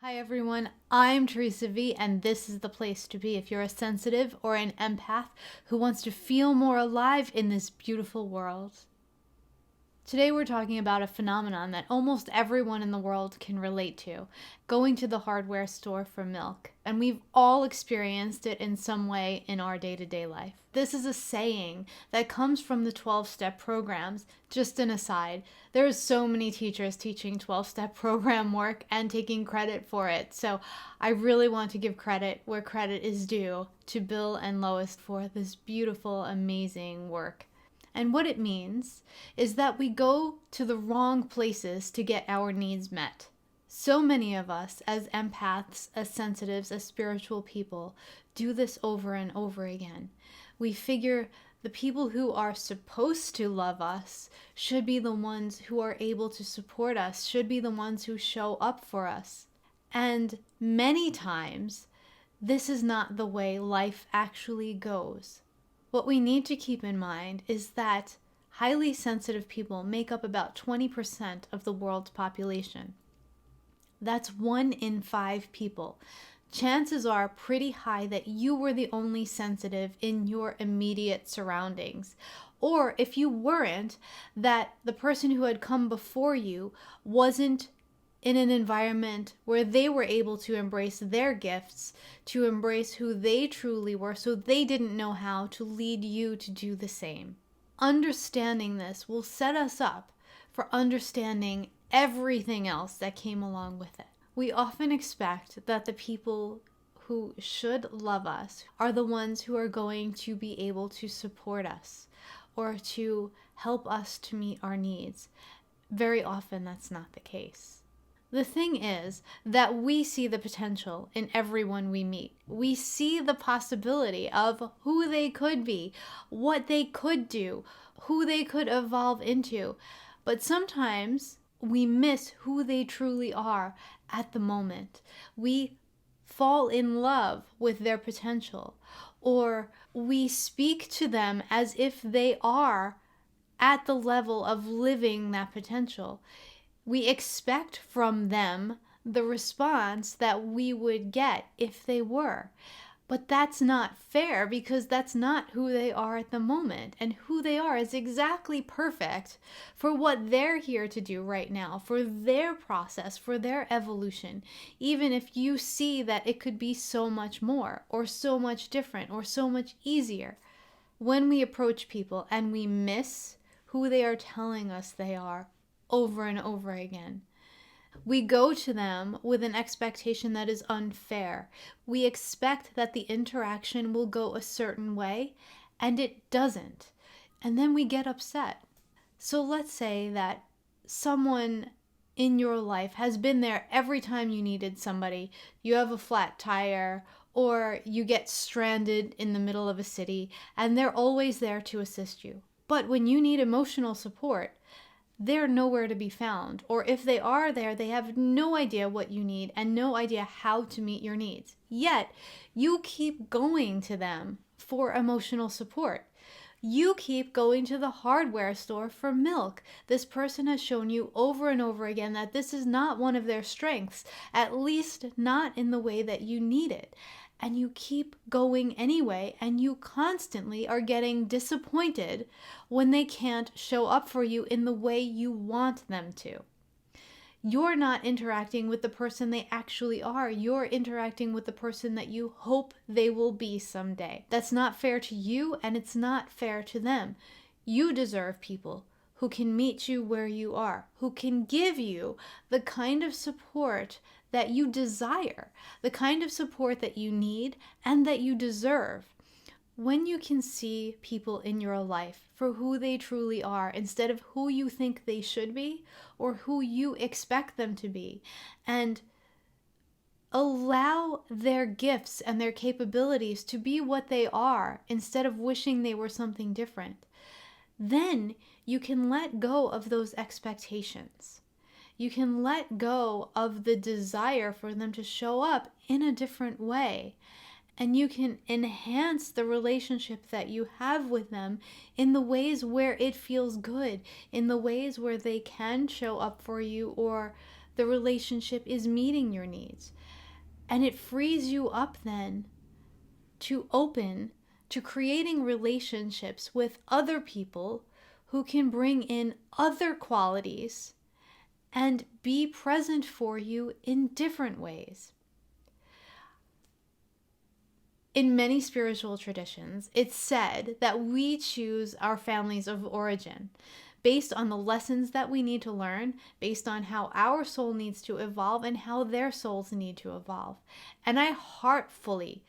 Hi everyone, I'm Theresa V, and this is the place to be if you're a sensitive or an empath who wants to feel more alive in this beautiful world. Today we're talking about a phenomenon that almost everyone in the world can relate to, going to the hardware store for milk. And we've all experienced it in some way in our day-to-day life. This is a saying that comes from the 12-step programs. Just an aside, there's so many teachers teaching 12-step program work and taking credit for it. So I really want to give credit where credit is due to Bill and Lois for this beautiful, amazing work. And what it means is that we go to the wrong places to get our needs met. So many of us, as empaths, as sensitives, as spiritual people, do this over and over again. We figure the people who are supposed to love us should be the ones who are able to support us, should be the ones who show up for us. And many times, this is not the way life actually goes. What we need to keep in mind is that highly sensitive people make up about 20% of the world's population. That's 1 in 5 people. Chances are pretty high that you were the only sensitive in your immediate surroundings. Or if you weren't, that the person who had come before you wasn't in an environment where they were able to embrace their gifts, to embrace who they truly were, so they didn't know how to lead you to do the same. Understanding this will set us up for understanding everything else that came along with it. We often expect that the people who should love us are the ones who are going to be able to support us or to help us to meet our needs. Very often that's not the case. The thing is that we see the potential in everyone we meet. We see the possibility of who they could be, what they could do, who they could evolve into. But sometimes we miss who they truly are at the moment. We fall in love with their potential, or we speak to them as if they are at the level of living that potential. We expect from them the response that we would get if they were. But that's not fair because that's not who they are at the moment. And who they are is exactly perfect for what they're here to do right now, for their process, for their evolution. Even if you see that it could be so much more, or so much different, or so much easier. When we approach people and we miss who they are telling us they are, over and over again, we go to them with an expectation that is unfair. We expect that the interaction will go a certain way, and it doesn't. And then we get upset. So let's say that someone in your life has been there every time you needed somebody. You have a flat tire, or you get stranded in the middle of a city, and they're always there to assist you. But when you need emotional support, they're nowhere to be found. Or if they are there, they have no idea what you need and no idea how to meet your needs. Yet, you keep going to them for emotional support. You keep going to the hardware store for milk. This person has shown you over and over again that this is not one of their strengths, at least not in the way that you need it. And you keep going anyway, and you constantly are getting disappointed when they can't show up for you in the way you want them to. You're not interacting with the person they actually are. You're interacting with the person that you hope they will be someday. That's not fair to you, and it's not fair to them. You deserve people who can meet you where you are, who can give you the kind of support that you desire, the kind of support that you need and that you deserve. When you can see people in your life for who they truly are instead of who you think they should be or who you expect them to be, and allow their gifts and their capabilities to be what they are instead of wishing they were something different, then you can let go of those expectations. You can let go of the desire for them to show up in a different way. And you can enhance the relationship that you have with them in the ways where it feels good, in the ways where they can show up for you, or the relationship is meeting your needs. And it frees you up then to open to creating relationships with other people who can bring in other qualities and be present for you in different ways. In many spiritual traditions, it's said that we choose our families of origin based on the lessons that we need to learn, based on how our soul needs to evolve and how their souls need to evolve. And I heartfully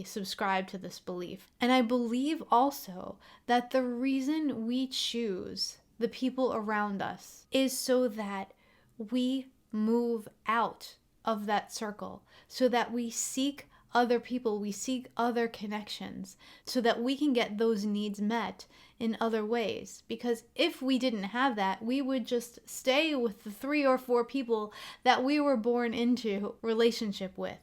subscribe to this belief. And I believe also that the reason we choose the people around us is so that we move out of that circle, so that we seek other people, we seek other connections, so that we can get those needs met in other ways. Because if we didn't have that, we would just stay with the 3 or 4 people that we were born into relationship with,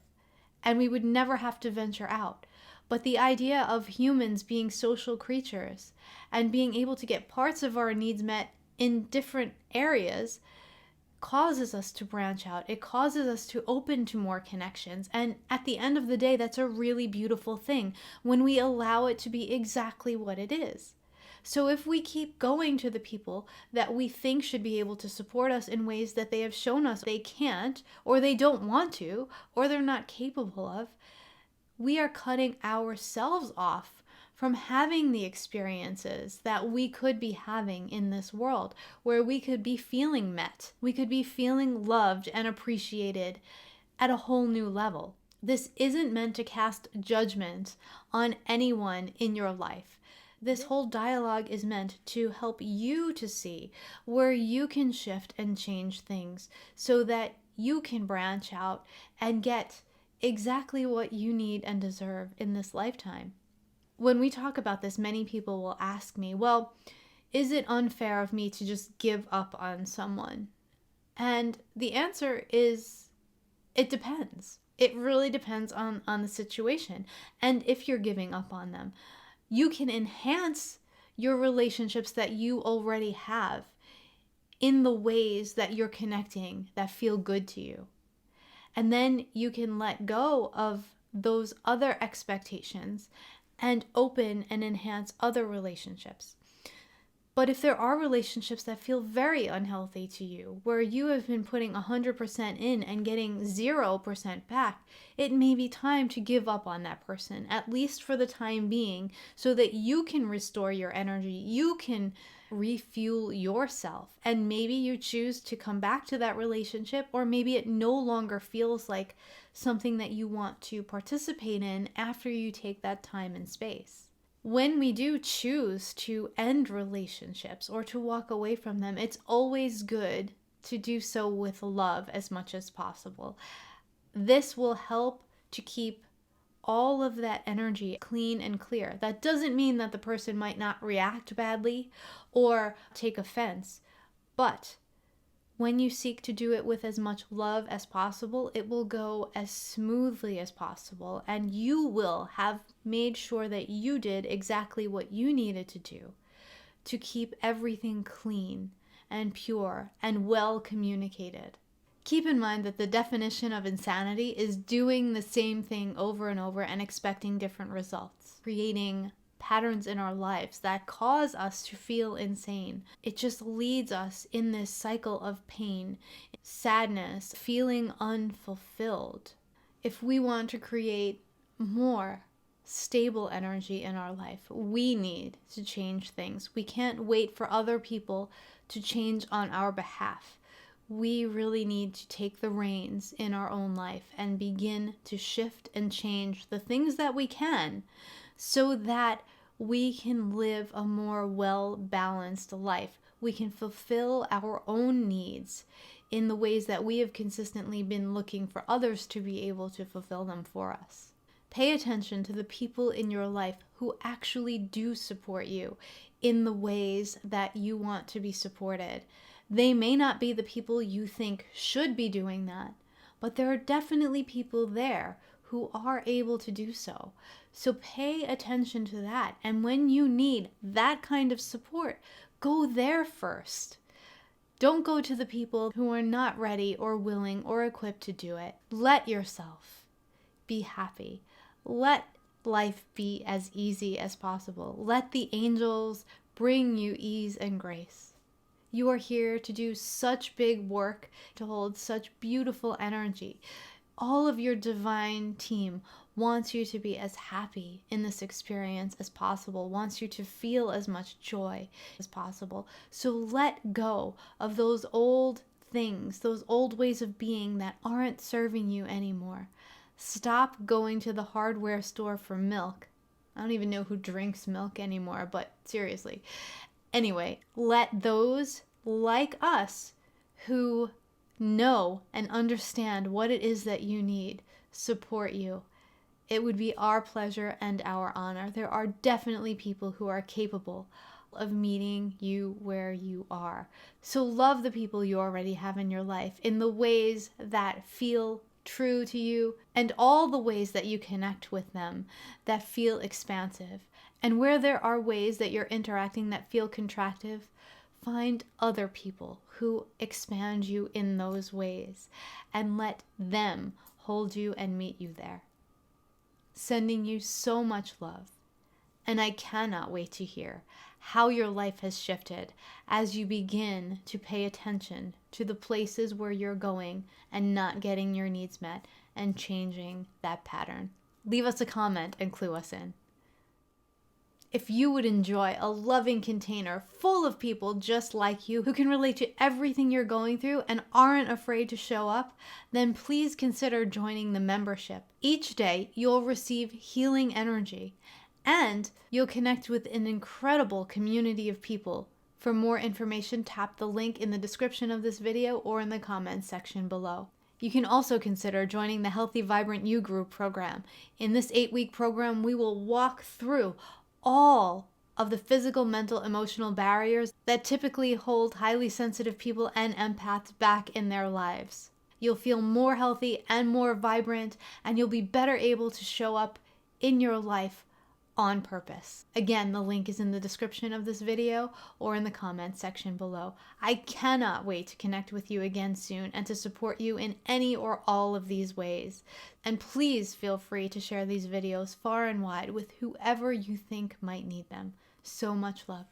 and we would never have to venture out. But the idea of humans being social creatures and being able to get parts of our needs met in different areas causes us to branch out. It causes us to open to more connections. And at the end of the day, that's a really beautiful thing when we allow it to be exactly what it is. So if we keep going to the people that we think should be able to support us in ways that they have shown us they can't, or they don't want to, or they're not capable of, we are cutting ourselves off from having the experiences that we could be having in this world, where we could be feeling met, we could be feeling loved and appreciated at a whole new level. This isn't meant to cast judgment on anyone in your life. This whole dialogue is meant to help you to see where you can shift and change things so that you can branch out and get exactly what you need and deserve in this lifetime. When we talk about this, many people will ask me, well, is it unfair of me to just give up on someone? And the answer is, it depends. It really depends on the situation. And if you're giving up on them, you can enhance your relationships that you already have in the ways that you're connecting that feel good to you. And then you can let go of those other expectations and open and enhance other relationships. But if there are relationships that feel very unhealthy to you, where you have been putting 100% in and getting 0% back, it may be time to give up on that person, at least for the time being, so that you can restore your energy, you can refuel yourself. And maybe you choose to come back to that relationship, or maybe it no longer feels like something that you want to participate in after you take that time and space. When we do choose to end relationships or to walk away from them, it's always good to do so with love as much as possible. This will help to keep all of that energy clean and clear. That doesn't mean that the person might not react badly or take offense, but when you seek to do it with as much love as possible, it will go as smoothly as possible, and you will have made sure that you did exactly what you needed to do to keep everything clean and pure and well communicated. Keep in mind that the definition of insanity is doing the same thing over and over and expecting different results, creating patterns in our lives that cause us to feel insane. It just leads us in this cycle of pain, sadness, feeling unfulfilled. If we want to create more stable energy in our life, we need to change things. We can't wait for other people to change on our behalf. We really need to take the reins in our own life and begin to shift and change the things that we can, so that we can live a more well-balanced life. We can fulfill our own needs in the ways that we have consistently been looking for others to be able to fulfill them for us. Pay attention to the people in your life who actually do support you in the ways that you want to be supported. They may not be the people you think should be doing that, but there are definitely people there who are able to do so. So pay attention to that. And when you need that kind of support, go there first. Don't go to the people who are not ready or willing or equipped to do it. Let yourself be happy. Let life be as easy as possible. Let the angels bring you ease and grace. You are here to do such big work, to hold such beautiful energy. All of your divine team wants you to be as happy in this experience as possible, wants you to feel as much joy as possible. So let go of those old things, those old ways of being that aren't serving you anymore. Stop going to the hardware store for milk. I don't even know who drinks milk anymore, but seriously. Anyway, let those like us who know and understand what it is that you need support you. It would be our pleasure and our honor. There are definitely people who are capable of meeting you where you are. So love the people you already have in your life in the ways that feel true to you, and all the ways that you connect with them that feel expansive. And where there are ways that you're interacting that feel contractive, find other people who expand you in those ways and let them hold you and meet you there. Sending you so much love. And I cannot wait to hear how your life has shifted as you begin to pay attention to the places where you're going and not getting your needs met and changing that pattern. Leave us a comment and clue us in. If you would enjoy a loving container full of people just like you who can relate to everything you're going through and aren't afraid to show up, then please consider joining the membership. Each day, you'll receive healing energy and you'll connect with an incredible community of people. For more information, tap the link in the description of this video or in the comments section below. You can also consider joining the Healthy Vibrant You Group program. In this 8-week program, we will walk through all of the physical, mental, emotional barriers that typically hold highly sensitive people and empaths back in their lives. You'll feel more healthy and more vibrant, and you'll be better able to show up in your life on purpose. Again, the link is in the description of this video or in the comments section below. I cannot wait to connect with you again soon and to support you in any or all of these ways. And please feel free to share these videos far and wide with whoever you think might need them. So much love.